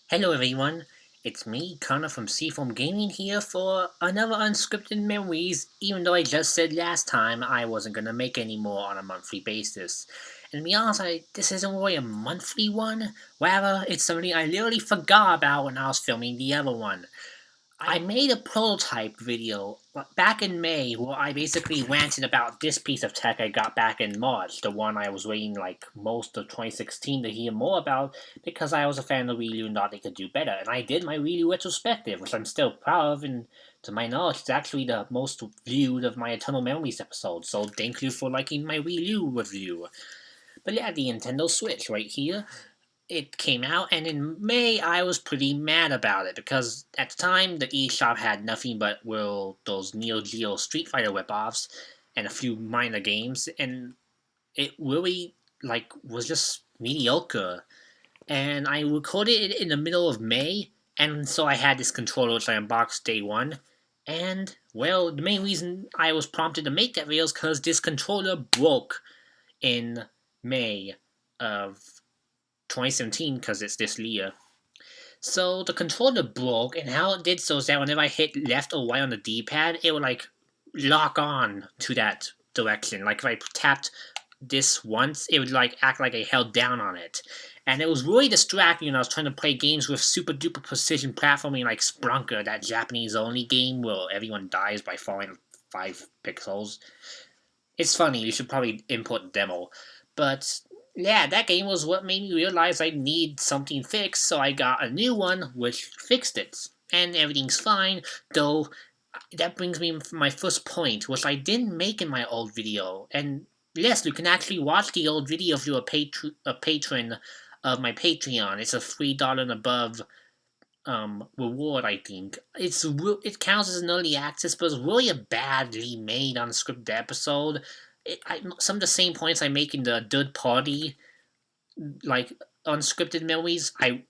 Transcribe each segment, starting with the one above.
Hello everyone, it's me, Connor from Seafoam Gaming here for another Unscripted Memories, even though I just said last time I wasn't going to make any more on a monthly basis. And to be honest, this isn't really a monthly one, rather it's something I literally forgot about when I was filming the other one. I made a prototype video back in May where I basically ranted about this piece of tech I got back in March, the one I was waiting like most of 2016 to hear more about because I was a fan of Wii U and thought they could do better. And I did my Wii U retrospective, which I'm still proud of, and to my knowledge, it's actually the most viewed of my Eternal Memories episodes, so thank you for liking my Wii U review. But yeah, the Nintendo Switch right here, it came out, and in May I was pretty mad about it because at the time the eShop had nothing but those Neo Geo Street Fighter ripoffs and a few minor games, and it really was just mediocre. And I recorded it in the middle of May, and so I had this controller which I unboxed day one. And well, the main reason I was prompted to make that video is because this controller broke in May of 2017 because it's this year. So the controller broke, and how it did so is that whenever I hit left or right on the D-pad, it would lock on to that direction. Like if I tapped this once, it would act like I held down on it. And it was really distracting when I was trying to play games with super duper precision platforming like Sprunker, that Japanese only game where everyone dies by falling 5 pixels. It's funny, you should probably import the demo. But yeah, that game was what made me realize I need something fixed, so I got a new one which fixed it. And everything's fine, though that brings me to my first point, which I didn't make in my old video. And yes, you can actually watch the old video if you're a patron of my Patreon. It's a $3 and above reward, I think. It counts as an early access, but it's really a badly made unscripted episode. Some of the same points I make in the third party, like unscripted memories, I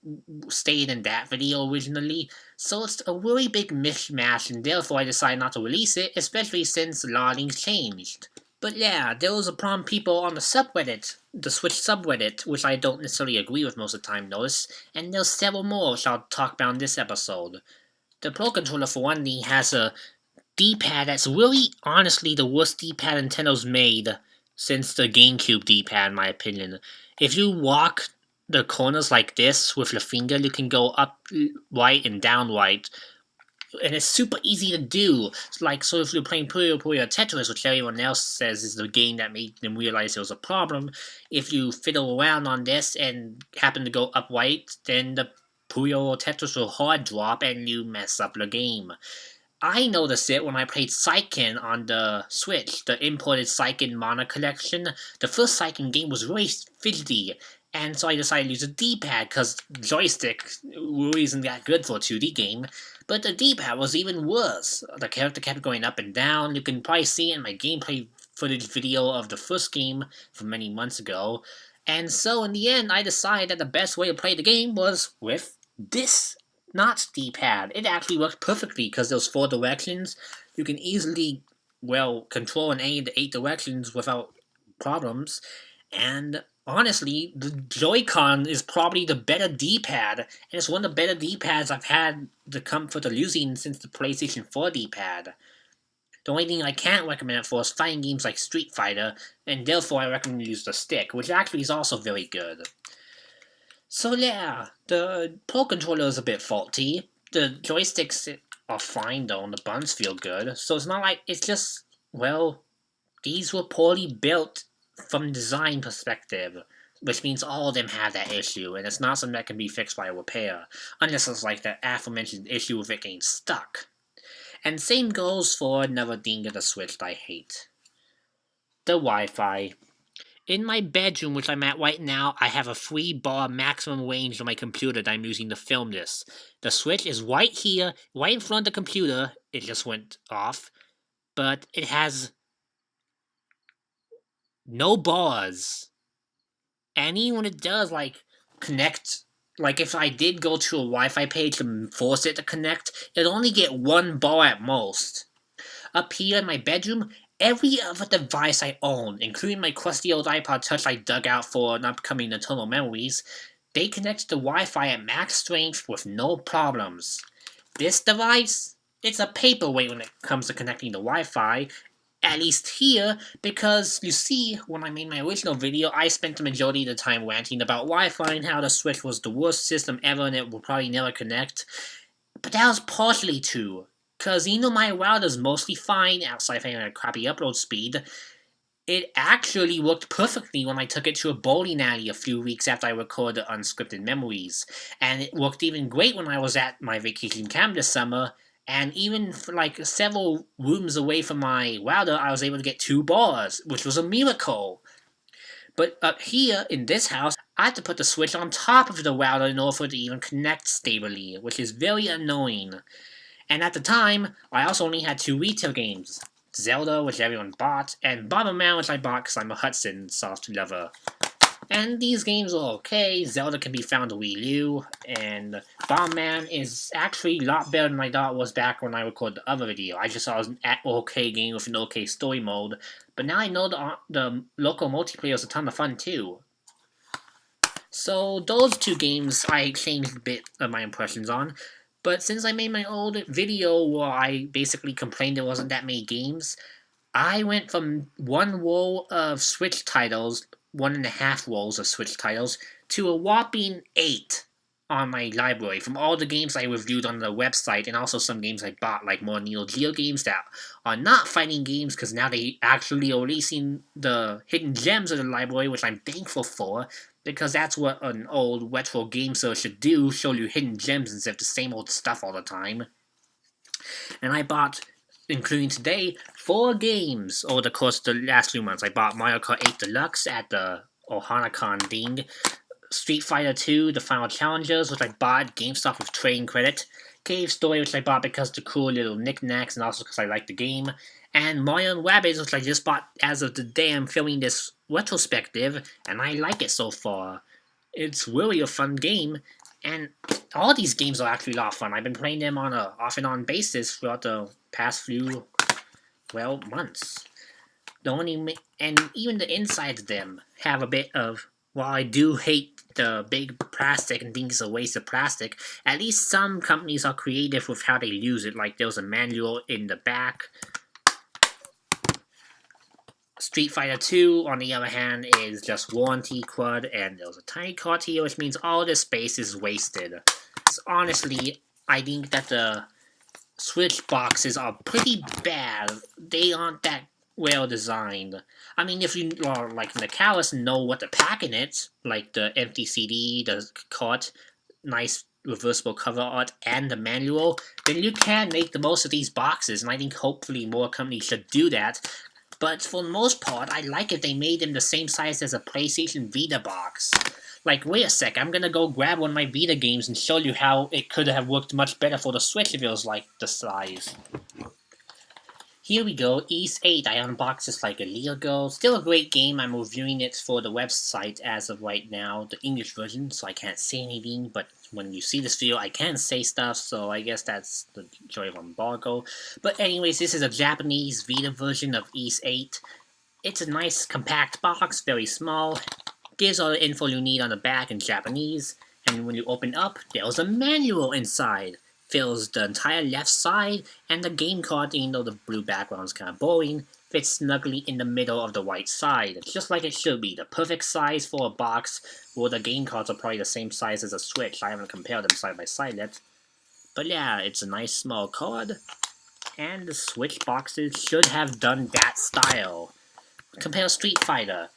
stated in that video originally. So it's a really big mishmash, and therefore I decided not to release it, especially since a lot of things changed. But yeah, there was a problem people on the subreddit, the Switch subreddit, which I don't necessarily agree with most of the time, notice, and there's several more which I'll talk about in this episode. The Pro Controller, for one thing, has a D-pad that's really, honestly, the worst D-pad Nintendo's made since the GameCube D-pad, in my opinion. If you walk the corners like this with your finger, you can go up right and down right, and it's super easy to do. So if you're playing Puyo Puyo Tetris, which everyone else says is the game that made them realize there was a problem, if you fiddle around on this and happen to go up right, then the Puyo or Tetris will hard drop and you mess up the game. I noticed it when I played Seiken on the Switch, the imported Seiken Mana collection. The first Seiken game was really fidgety, and so I decided to use a D-pad, because joystick really isn't that good for a 2D game. But the D-pad was even worse. The character kept going up and down. You can probably see it in my gameplay footage video of the first game from many months ago. And so in the end, I decided that the best way to play the game was with this not D-pad. It actually works perfectly because there's 4 directions. You can easily, control in any of the 8 directions without problems. And honestly, the Joy-Con is probably the better D-pad, and it's one of the better D-pads I've had the comfort of using since the PlayStation 4 D-pad. The only thing I can't recommend it for is fighting games like Street Fighter, and therefore I recommend you use the stick, which actually is also very good. So yeah, the Pro Controller is a bit faulty. The joysticks are fine though, and the buttons feel good. So it's not like, it's just, these were poorly built from design perspective, which means all of them have that issue, and it's not something that can be fixed by a repair, unless it's like the aforementioned issue with it getting stuck. And same goes for another thing of the Switch that I hate. The Wi-Fi. In my bedroom, which I'm at right now, I have a 3-bar maximum range on my computer that I'm using to film this. The Switch is right here, right in front of the computer. It just went off. But it has no bars. And even when it does, connect, if I did go to a Wi-Fi page and force it to connect, it'd only get 1 bar at most. Up here in my bedroom, every other device I own, including my crusty old iPod Touch I dug out for an upcoming Eternal Memories, they connect to Wi-Fi at max strength with no problems. This device, it's a paperweight when it comes to connecting to Wi-Fi, at least here, because you see, when I made my original video, I spent the majority of the time ranting about Wi-Fi and how the Switch was the worst system ever and it will probably never connect. But that was partially true, because even though my router's mostly fine outside of having a crappy upload speed, it actually worked perfectly when I took it to a bowling alley a few weeks after I recorded Unscripted Memories, and it worked even great when I was at my vacation camp this summer, and even for like several rooms away from my router, I was able to get 2 bars, which was a miracle. But up here, in this house, I had to put the Switch on top of the router in order for it to even connect stably, which is very annoying. And at the time, I also only had 2 retail games. Zelda, which everyone bought, and Bomberman, which I bought because I'm a Hudson soft lover. And these games are okay. Zelda can be found on Wii U, and Bomberman is actually a lot better than I thought it was back when I recorded the other video. I just thought it was an okay game with an okay story mode, but now I know the local multiplayer is a ton of fun too. So those 2 games I changed a bit of my impressions on. But since I made my old video where I basically complained there wasn't that many games, I went from 1 row of Switch titles, 1.5 rows of Switch titles, to a whopping 8 on my library from all the games I reviewed on the website and also some games I bought, like more Neo Geo games that are not fighting games because now they actually are releasing the hidden gems of the library, which I'm thankful for, because that's what an old retro game search should do, show you hidden gems instead of the same old stuff all the time. And I bought, including today, 4 games over the course of the last 2 months. I bought Mario Kart 8 Deluxe at the OhanaCon thing, Street Fighter 2, The Final Challengers, which I bought at GameStop with trading credit, Cave Story, which I bought because of the cool little knickknacks and also because I like the game, and Mario & Rabbids, which I just bought as of the day I'm filming this retrospective, and I like it so far. It's really a fun game, and all these games are actually a lot of fun. I've been playing them on a off and on basis throughout the past few, well, months. And even the insides of them have a bit of, while I do hate the big plastic and being a waste of plastic, at least some companies are creative with how they use it, like there was a manual in the back. Street Fighter 2, on the other hand, is just warranty crud, and there's a tiny card here, which means all this space is wasted. So honestly, I think that the Switch boxes are pretty bad. They aren't that well designed. I mean, if you are like in the callous and know what to pack in it, like the empty CD, the cart, nice reversible cover art, and the manual, then you can make the most of these boxes, and I think hopefully more companies should do that. But for the most part, I like if they made them the same size as a PlayStation Vita box. Like, wait a sec, I'm gonna go grab one of my Vita games and show you how it could have worked much better for the Switch if it was like the size. Here we go, Ys 8. I unboxed this like a year ago. Still a great game. I'm reviewing it for the website as of right now, the English version, so I can't say anything, but when you see this video, I can say stuff, so I guess that's the joy of embargo. But anyways, this is a Japanese Vita version of Ys 8. It's a nice compact box, very small. Gives all the info you need on the back in Japanese, and when you open up, there's a manual inside. Fills the entire left side, and the game card, even though the blue background is kind of boring, fits snugly in the middle of the white side, just like it should be. The perfect size for a box, where the game cards are probably the same size as a Switch. I haven't compared them side by side yet. But yeah, it's a nice small card, and the Switch boxes should have done that style. Compare Street Fighter.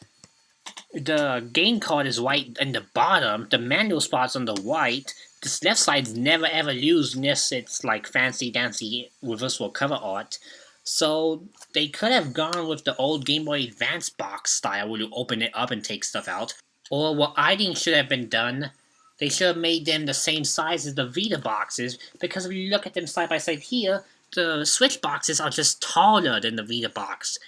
The game card is white in the bottom, the manual spot's on the white. This left side's never ever used unless it's like fancy dancy reversible cover art. So they could have gone with the old Game Boy Advance box style where you open it up and take stuff out. Or what I think should have been done, they should have made them the same size as the Vita boxes, because if you look at them side by side here, the Switch boxes are just taller than the Vita box.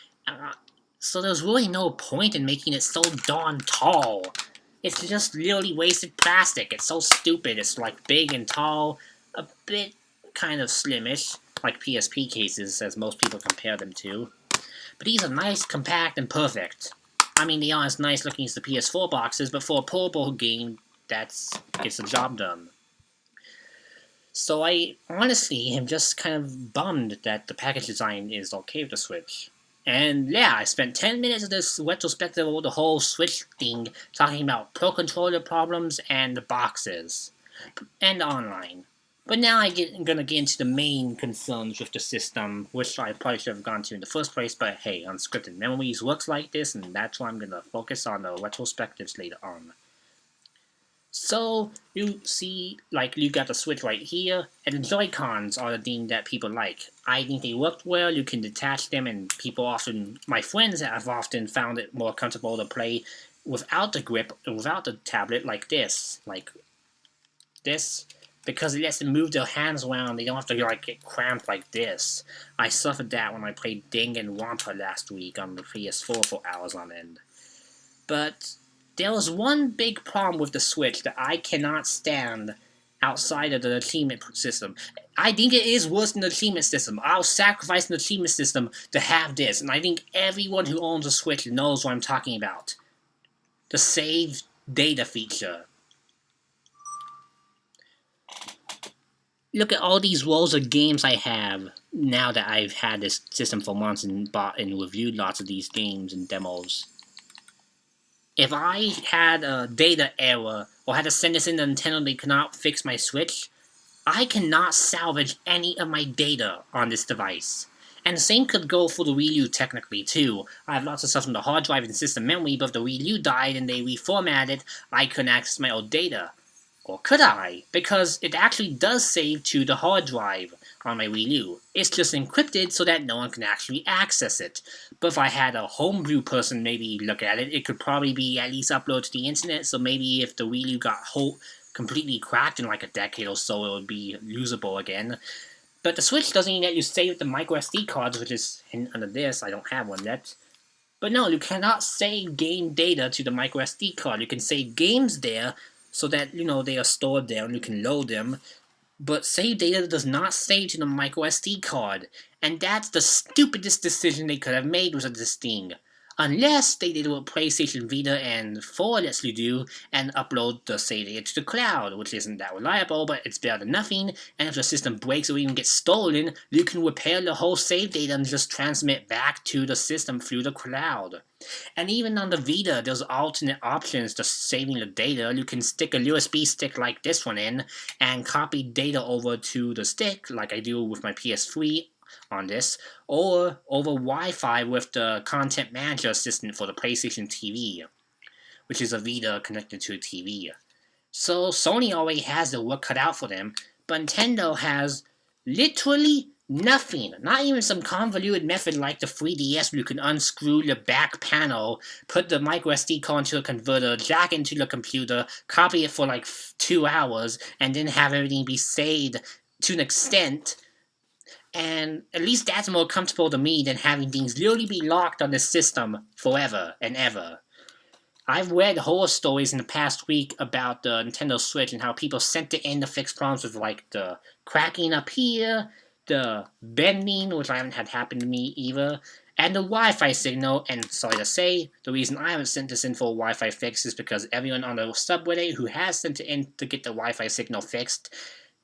So there's really no point in making it so darn tall. It's just literally wasted plastic. It's so stupid. It's like big and tall, a bit kind of slimish, like PSP cases, as most people compare them to. But these are nice, compact, and perfect. I mean, they aren't as nice looking as the PS4 boxes, but for a portable game, that gets the job done. So I honestly am just kind of bummed that the package design is okay with the Switch. And yeah, I spent 10 minutes of this retrospective of the whole Switch thing talking about Pro Controller problems and the boxes. And online. But now I'm gonna get into the main concerns with the system, which I probably should have gone to in the first place, but hey, Unscripted Memories works like this, and that's why I'm gonna focus on the retrospectives later on. So, you see, like, you got the Switch right here, and the Joy-Cons are the thing that people like. I think they worked well, you can detach them, and my friends have often found it more comfortable to play without the grip, without the tablet, like this. Because it lets them move their hands around, they don't have to like get cramped like this. I suffered that when I played Danganronpa last week on the PS4 for hours on end. But there was one big problem with the Switch that I cannot stand outside of the achievement system. I think it is worse than the achievement system. I'll sacrifice the achievement system to have this, and I think everyone who owns a Switch knows what I'm talking about. The save data feature. Look at all these rolls of games I have now that I've had this system for months and bought and reviewed lots of these games and demos. If I had a data error or had to send this in to Nintendo they could not fix my Switch, I cannot salvage any of my data on this device. And the same could go for the Wii U technically too. I have lots of stuff on the hard drive and system memory, but if the Wii U died and they reformatted, I couldn't access my old data. Or could I? Because it actually does save to the hard drive on my Wii U. It's just encrypted so that no one can actually access it. But if I had a homebrew person maybe look at it, it could probably be at least uploaded to the internet, so maybe if the Wii U got completely cracked in like a decade or so, it would be usable again. But the Switch doesn't even let you save the microSD cards, which is hidden under this. I don't have one yet. But no, you cannot save game data to the microSD card. You can save games there, so that, they are stored there and you can load them. But save data does not save to the microSD card. And that's the stupidest decision they could have made with this thing. Unless they did what PlayStation Vita and 4 lets you do and upload the save data to the cloud, which isn't that reliable, but it's better than nothing. And if the system breaks or even gets stolen, you can repair the whole save data and just transmit back to the system through the cloud. And even on the Vita, there's alternate options to saving the data. You can stick a USB stick like this one in and copy data over to the stick, like I do with my PS3 on this, or over Wi-Fi with the Content Manager Assistant for the PlayStation TV, which is a Vita connected to a TV. So Sony already has the work cut out for them, but Nintendo has literally nothing. Not even some convoluted method like the 3DS where you can unscrew the back panel, put the microSD card into a converter, jack into the computer, copy it for like 2 hours, and then have everything be saved to an extent. And at least that's more comfortable to me than having things literally be locked on the system forever and ever. I've read horror stories in the past week about the Nintendo Switch and how people sent it in to fix problems with like the cracking up here, the bending, which I haven't had happen to me either, and the Wi-Fi signal. And sorry to say, the reason I haven't sent this in for a Wi-Fi fix is because everyone on the subreddit who has sent it in to get the Wi-Fi signal fixed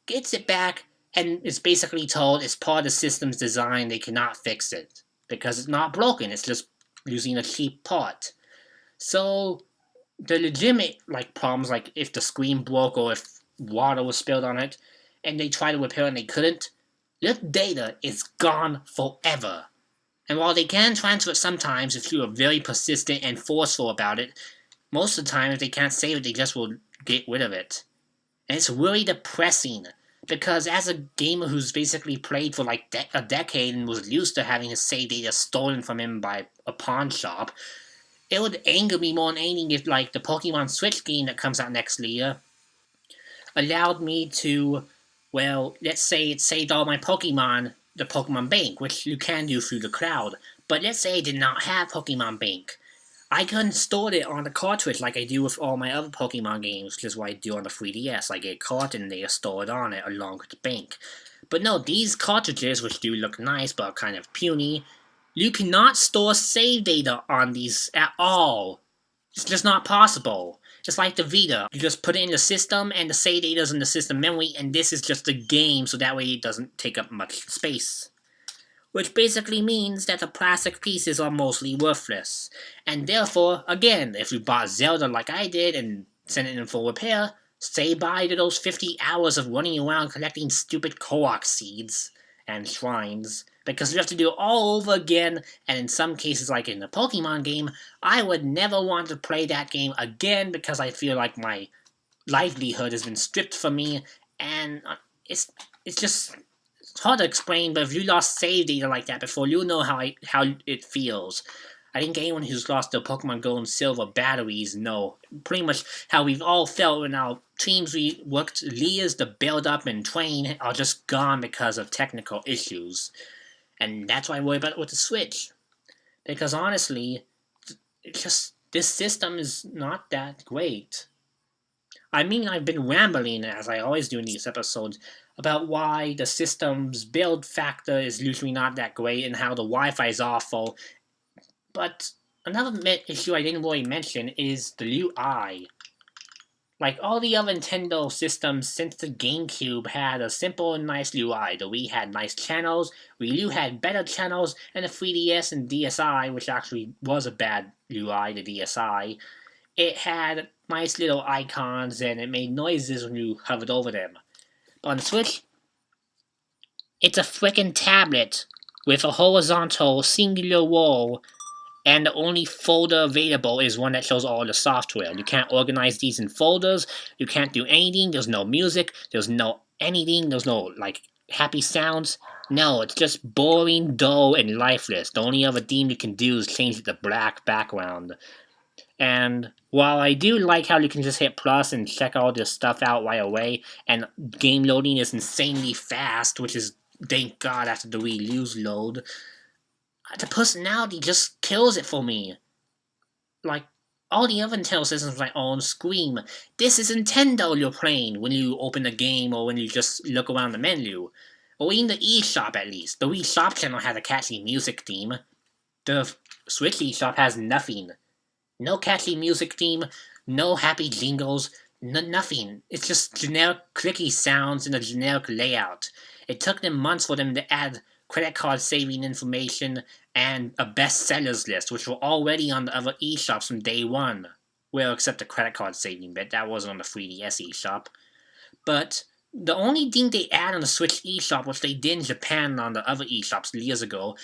gets it back and is basically told it's part of the system's design, they cannot fix it. Because it's not broken, it's just using a cheap part. So, the legitimate problems, like if the screen broke or if water was spilled on it, and they tried to repair it and they couldn't, the data is gone forever. And while they can transfer it sometimes if you are very persistent and forceful about it, most of the time if they can't save it, they just will get rid of it. And it's really depressing. Because as a gamer who's basically played for a decade and was used to having his save data stolen from him by a pawn shop, it would anger me more than anything if the Pokemon Switch game that comes out next year allowed me to, let's say it saved all my Pokemon, the Pokemon Bank, which you can do through the cloud. But let's say I did not have Pokemon Bank. I couldn't store it on the cartridge like I do with all my other Pokemon games, which is what I do on the 3DS. I get a cartridge and they are stored on it along with the bank. But no, these cartridges, which do look nice but are kind of puny, you cannot store save data on these at all. It's just not possible. Just like the Vita, you just put it in the system and the save data's in the system memory, and this is just a game so that way it doesn't take up much space. Which basically means that the plastic pieces are mostly worthless. And therefore, again, if you bought Zelda like I did and sent it in for repair, say bye to those 50 hours of running around collecting stupid Korok seeds and shrines, because you have to do it all over again, and in some cases like in the Pokemon game, I would never want to play that game again because I feel like my livelihood has been stripped from me, and it's just it's hard to explain, but if you lost save data like that before, you'll know how it feels. I think anyone who's lost their Pokemon Gold and Silver batteries know pretty much how we've all felt when our teams we worked years to build up and train are just gone because of technical issues. And that's why I worry about it with the Switch. Because honestly, this system is not that great. I mean, I've been rambling, as I always do in these episodes, about why the system's build factor is usually not that great and how the Wi-Fi is awful. But another issue I didn't really mention is the UI. Like all the other Nintendo systems since the GameCube had a simple and nice UI. The Wii had nice channels, Wii U had better channels, and the 3DS and DSi, which actually was a bad UI, the DSi, it had nice little icons and it made noises when you hovered over them. But on the Switch, it's a frickin' tablet with a horizontal singular wall, and the only folder available is one that shows all the software. You can't organize these in folders, you can't do anything, there's no music, there's no anything, there's no, like, happy sounds. No, it's just boring, dull, and lifeless. The only other thing you can do is change it to black background. And while I do like how you can just hit plus and check all this stuff out right away, and game loading is insanely fast, which is, thank God, after the Wii U's load, the personality just kills it for me. Like, all the other Nintendo systems like scream, this is Nintendo you're playing when you open a game or when you just look around the menu. Or in the eShop at least. The Wii Shop channel has a catchy music theme. The Switch eShop has nothing. No catchy music theme, no happy jingles, nothing. It's just generic clicky sounds and a generic layout. It took them months for them to add credit card saving information and a best sellers list, which were already on the other eShops from day one. Well, except the credit card saving bit, that wasn't on the 3DS eShop. But the only thing they add on the Switch eShop, which they did in Japan on the other eShops years ago,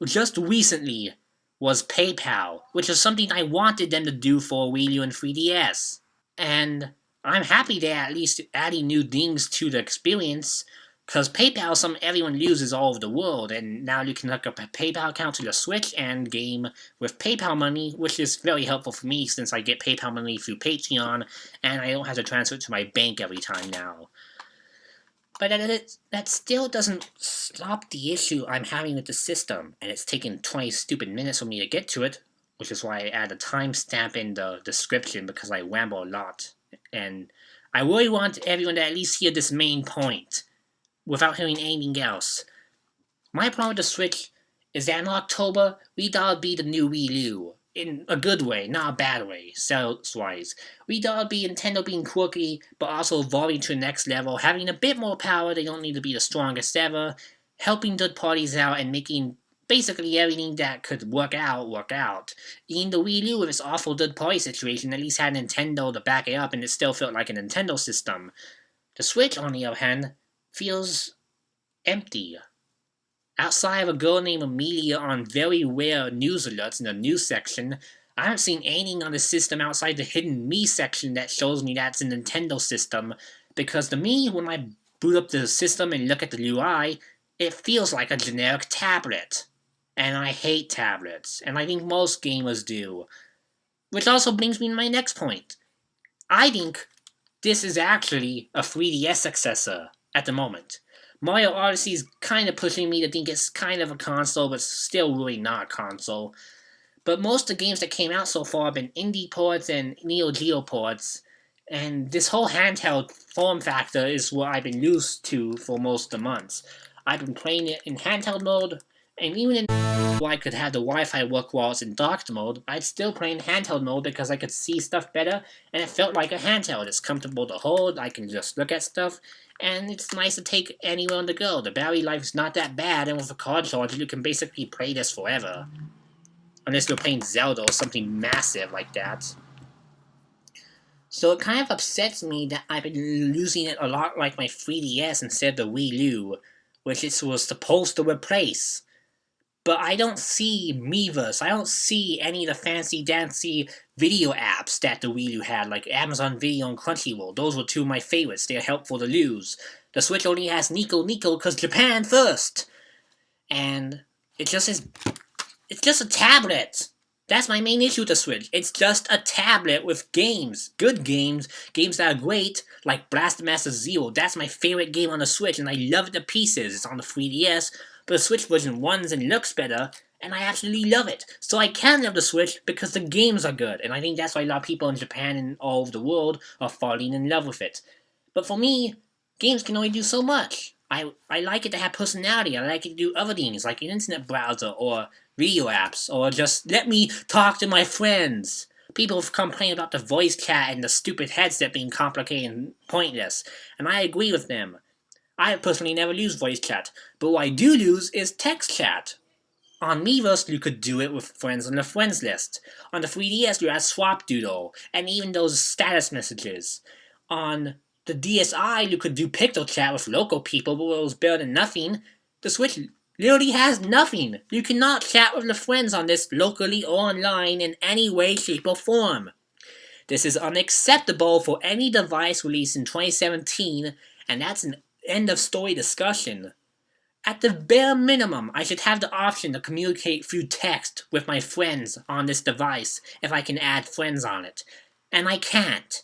just recently, was PayPal, which is something I wanted them to do for Wii U and 3DS. And I'm happy they're at least adding new things to the experience, because PayPal is something everyone uses all over the world, and now you can hook up a PayPal account to your Switch and game with PayPal money, which is very helpful for me since I get PayPal money through Patreon, and I don't have to transfer it to my bank every time now. But that still doesn't stop the issue I'm having with the system, and it's taken 20 stupid minutes for me to get to it, which is why I add a timestamp in the description because I ramble a lot. And I really want everyone to at least hear this main point without hearing anything else. My problem with the Switch is that in October, we thought it'd be the new Wii U. In a good way, not a bad way, sales-wise. We thought it'd be Nintendo being quirky, but also evolving to the next level, having a bit more power, they don't need to be the strongest ever, helping third parties out, and making basically everything that could work out. Even the Wii U with its awful third party situation at least had Nintendo to back it up, and it still felt like a Nintendo system. The Switch, on the other hand, feels empty. Outside of a girl named Amelia on very rare news alerts in the news section, I haven't seen anything on the system outside the hidden me section that shows me that's a Nintendo system, because to me, when I boot up the system and look at the UI, it feels like a generic tablet. And I hate tablets, and I think most gamers do. Which also brings me to my next point. I think this is actually a 3DS successor at the moment. Mario Odyssey is kind of pushing me to think it's kind of a console, but still really not a console. But most of the games that came out so far have been indie ports and Neo Geo ports, and this whole handheld form factor is what I've been used to for most of the months. I've been playing it in handheld mode, And even in I could have the Wi-Fi work while it's in docked mode, I'd still play in handheld mode because I could see stuff better, and it felt like a handheld. It's comfortable to hold, I can just look at stuff, and it's nice to take anywhere on the go. The battery life is not that bad, and with a card charger, you can basically play this forever. Unless you're playing Zelda or something massive like that. So it kind of upsets me that I've been using it a lot like my 3DS instead of the Wii U, which it was supposed to replace. But I don't see Miiverse, I don't see any of the fancy-dancy video apps that the Wii U had, like Amazon Video and Crunchyroll. Those were two of my favorites, they're helpful to use. The Switch only has Nico because Japan first! And it just is... It's just a tablet! That's my main issue with the Switch. It's just a tablet with games. Good games. Games that are great, like Blaster Master Zero. That's my favorite game on the Switch, and I love it to pieces. It's on the 3DS, but the Switch version runs and looks better, and I absolutely love it. So I can love the Switch because the games are good, and I think that's why a lot of people in Japan and all over the world are falling in love with it. But for me, games can only do so much. I like it to have personality. I like it to do other things, like an internet browser, or video apps, or just let me talk to my friends. People have complained about the voice chat and the stupid headset being complicated and pointless, and I agree with them. I personally never use voice chat, but what I do use is text chat. On Miiverse, you could do it with friends on the friends list. On the 3DS, you had Swap Doodle, and even those status messages. On the DSi, you could do pixel chat with local people, but it was better than nothing. The Switch literally has nothing. You cannot chat with the friends on this locally or online in any way, shape, or form. This is unacceptable for any device released in 2017, and that's an end of story discussion. At the bare minimum, I should have the option to communicate through text with my friends on this device if I can add friends on it. And I can't.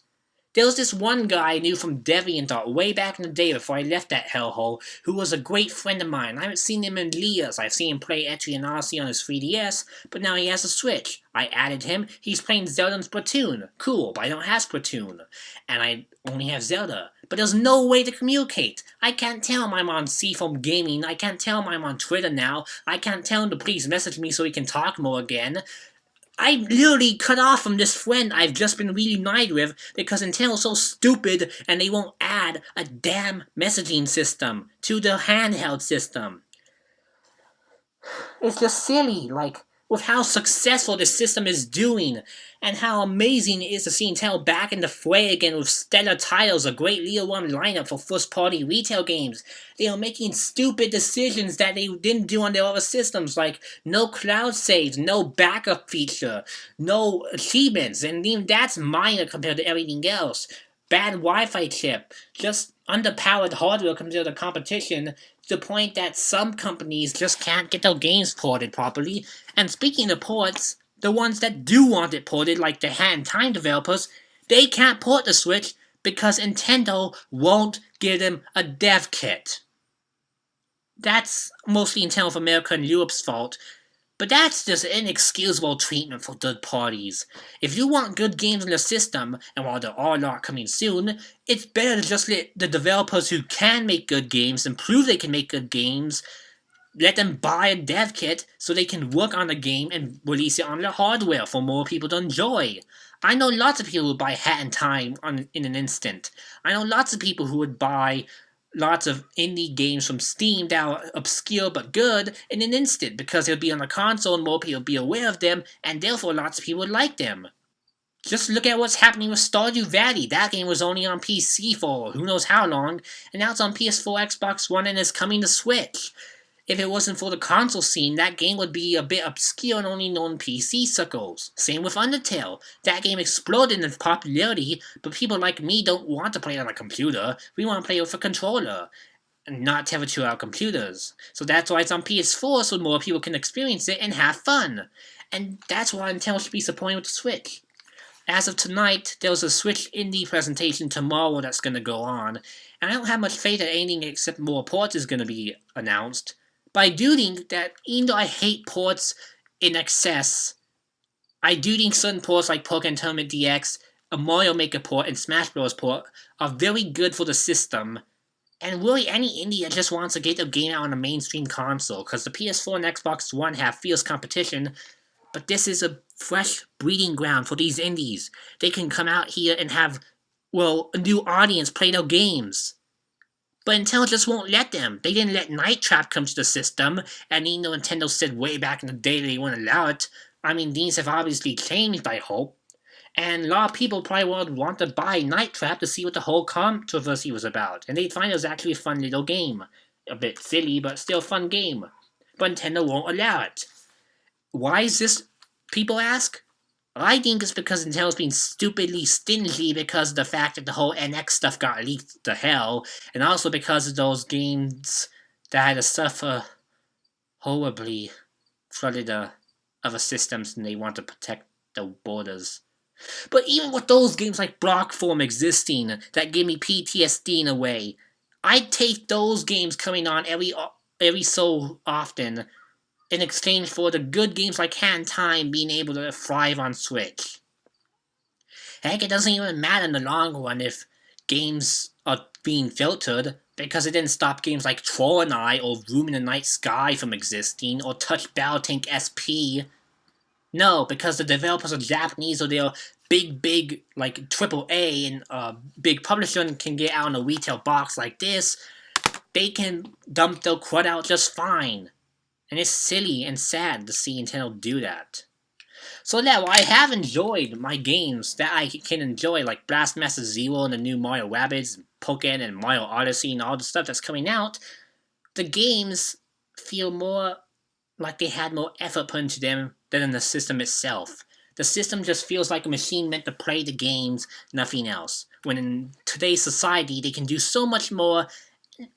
There was this one guy I knew from DeviantArt way back in the day before I left that hellhole, who was a great friend of mine. I haven't seen him in years. I've seen him play Etrian Odyssey on his 3DS, but now he has a Switch. I added him. He's playing Zelda and Splatoon. Cool, but I don't have Splatoon. And I only have Zelda. But there's no way to communicate. I can't tell him I'm on Seafoam Gaming. I can't tell him I'm on Twitter now. I can't tell him to please message me so we can talk more again. I literally cut off from this friend I've just been reunited with because Nintendo's so stupid and they won't add a damn messaging system to the handheld system. It's just silly, like, with how successful this system is doing, and how amazing it is to see Nintendo back in the fray again with stellar titles, a great Year 1 lineup for first-party retail games. They are making stupid decisions that they didn't do on their other systems, like no cloud saves, no backup feature, no achievements, and even that's minor compared to everything else. Bad Wi-Fi chip, just underpowered hardware compared to the competition, to the point that some companies just can't get their games ported properly. And speaking of ports, the ones that do want it ported, like the Hat in Time developers, they can't port the Switch because Nintendo won't give them a dev kit. That's mostly Nintendo of America and Europe's fault, but that's just inexcusable treatment for third parties. If you want good games in the system, and while there are a lot coming soon, it's better to just let the developers who can make good games and prove they can make good games, let them buy a dev kit so they can work on the game and release it on their hardware for more people to enjoy. I know lots of people who would buy Hat in Time in an instant. I know lots of people who would buy lots of indie games from Steam that are obscure but good in an instant because they'll be on the console and more people will be aware of them, and therefore lots of people would like them. Just look at what's happening with Stardew Valley. That game was only on PC for who knows how long, and now it's on PS4, Xbox One, and is coming to Switch. If it wasn't for the console scene, that game would be a bit obscure and only known in PC circles. Same with Undertale. That game exploded in popularity, but people like me don't want to play it on a computer. We want to play it with a controller, and not temperature our computers. So that's why it's on PS4, so more people can experience it and have fun. And that's why Nintendo should be supporting with the Switch. As of tonight, there's a Switch Indie presentation tomorrow that's going to go on, and I don't have much faith that anything except more ports is going to be announced. But I do think that even though I hate ports in excess, I do think certain ports like Pokémon Tournament DX, a Mario Maker port, and Smash Bros. Port are very good for the system, And really any indie that just wants to get their game out on a mainstream console, because the PS4 and Xbox One have fierce competition, but this is a fresh breeding ground for these indies. They can come out here and have, well, a new audience play their games. But Nintendo just won't let them. They didn't let Night Trap come to the system, and even though Nintendo said way back in the day they wouldn't allow it, I mean, things have obviously changed, I hope. And a lot of people probably would want to buy Night Trap to see what the whole controversy was about, and they'd find it was actually a fun little game. A bit silly, but still a fun game. But Nintendo won't allow it. Why is this, people ask? I think it's because Nintendo's being stupidly stingy because of the fact that the whole NX stuff got leaked to hell, and also because of those games that had to suffer horribly flooded other systems and they want to protect the borders. But even with those games like Block Form existing that give me PTSD in a way, I'd take those games coming on every so often in exchange for the good games like Hand Time being able to thrive on Switch. Heck, it doesn't even matter in the long run if games are being filtered, because it didn't stop games like Troll and I or Room in the Night Sky from existing, or Touch Battle Tank SP. No, because the developers are Japanese or they're big, like AAA, and a big publisher can get out in a retail box like this, they can dump their crud out just fine. And it's silly and sad to see Nintendo do that. So yeah, while I have enjoyed my games that I can enjoy, like Blastmaster Zero and the new Mario Rabbids, Pokken and Mario Odyssey and all the stuff that's coming out, the games feel more like they had more effort put into them than in the system itself. The system just feels like a machine meant to play the games, nothing else. When in today's society, they can do so much more,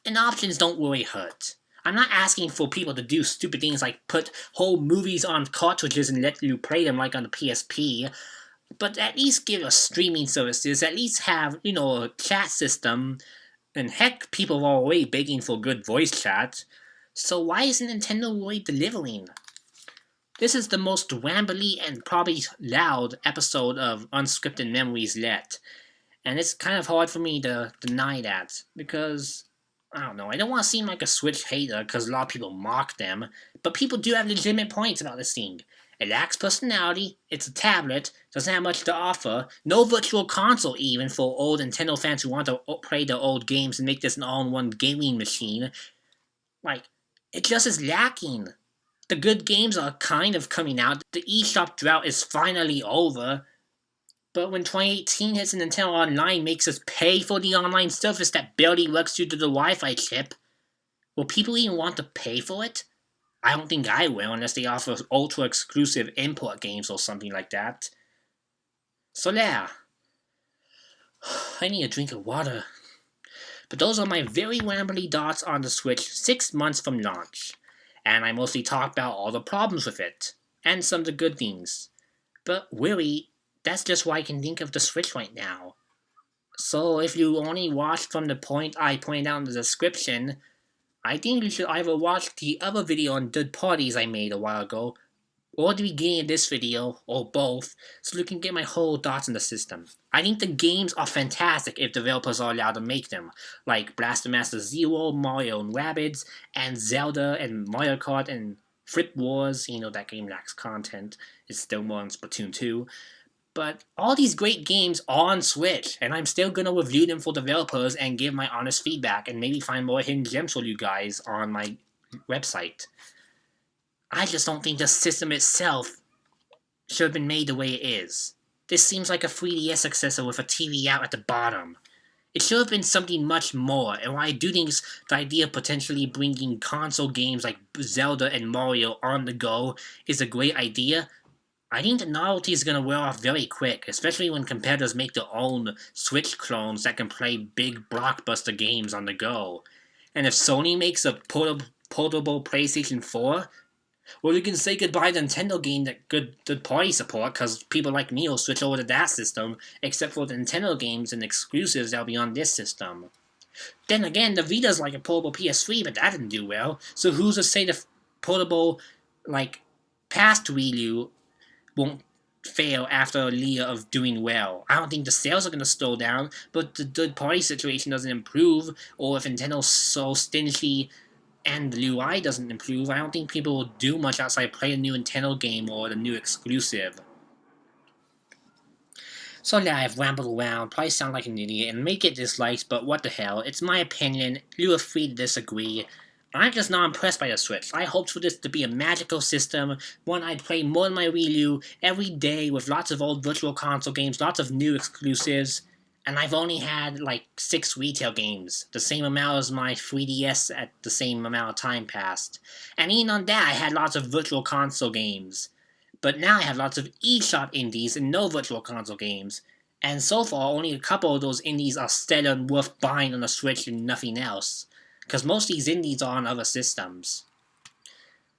and options don't really hurt. I'm not asking for people to do stupid things like put whole movies on cartridges and let you play them like on the PSP, but at least give us streaming services, at least have, a chat system, and heck, people are already begging for good voice chat, so why isn't Nintendo really delivering? This is the most rambly and probably loud episode of Unscripted Memories yet, and it's kind of hard for me to deny that, because I don't know, I don't want to seem like a Switch hater because a lot of people mock them, but people do have legitimate points about this thing. It lacks personality, it's a tablet, doesn't have much to offer, no virtual console even for old Nintendo fans who want to play their old games and make this an all-in-one gaming machine. Like, it just is lacking. The good games are kind of coming out, the eShop drought is finally over, but when 2018 hits and Nintendo Online makes us pay for the online service that barely works due to the Wi-Fi chip, will people even want to pay for it? I don't think I will unless they offer ultra-exclusive import games or something like that. So yeah, I need a drink of water. But those are my very rambly thoughts on the Switch 6 months from launch. And I mostly talked about all the problems with it, and some of the good things. But really, that's just what I can think of the Switch right now. So if you only watched from the point I pointed out in the description, I think you should either watch the other video on third parties I made a while ago, or the beginning of this video, or both, so you can get my whole thoughts on the system. I think the games are fantastic if developers are allowed to make them, like Blaster Master Zero, Mario and Rabbids, and Zelda, and Mario Kart, and Flip Wars. That game lacks content. It's still more on Splatoon 2. But all these great games are on Switch, and I'm still going to review them for developers and give my honest feedback, and maybe find more hidden gems for you guys on my website. I just don't think the system itself should have been made the way it is. This seems like a 3DS successor with a TV out at the bottom. It should have been something much more, and while I do think the idea of potentially bringing console games like Zelda and Mario on the go is a great idea, I think the novelty is going to wear off very quick, especially when competitors make their own Switch clones that can play big blockbuster games on the go. And if Sony makes a portable PlayStation 4, well, you can say goodbye to Nintendo game that good third-party support, because people like me will switch over to that system, except for the Nintendo games and exclusives that'll be on this system. Then again, the Vita's like a portable PS3, but that didn't do well, so who's to say the portable, past Wii U won't fail after a year of doing well. I don't think the sales are going to slow down, but the third-party situation doesn't improve, or if Nintendo's so stingy and the UI doesn't improve, I don't think people will do much outside play a new Nintendo game or the new exclusive. So yeah, I've rambled around, probably sound like an idiot, and may get dislikes, but what the hell, it's my opinion, you are free to disagree. I'm just not impressed by the Switch. I hoped for this to be a magical system, one I'd play more than my Wii U every day with lots of old Virtual Console games, lots of new exclusives, and I've only had like 6 retail games, the same amount as my 3DS at the same amount of time passed. And even on that, I had lots of Virtual Console games. But now I have lots of eShop indies and no Virtual Console games. And so far, only a couple of those indies are stellar and worth buying on the Switch and nothing else. Because most of these indies are on other systems.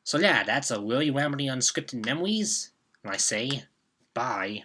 So yeah, that's a really rambling unscripted memories. And I say, bye.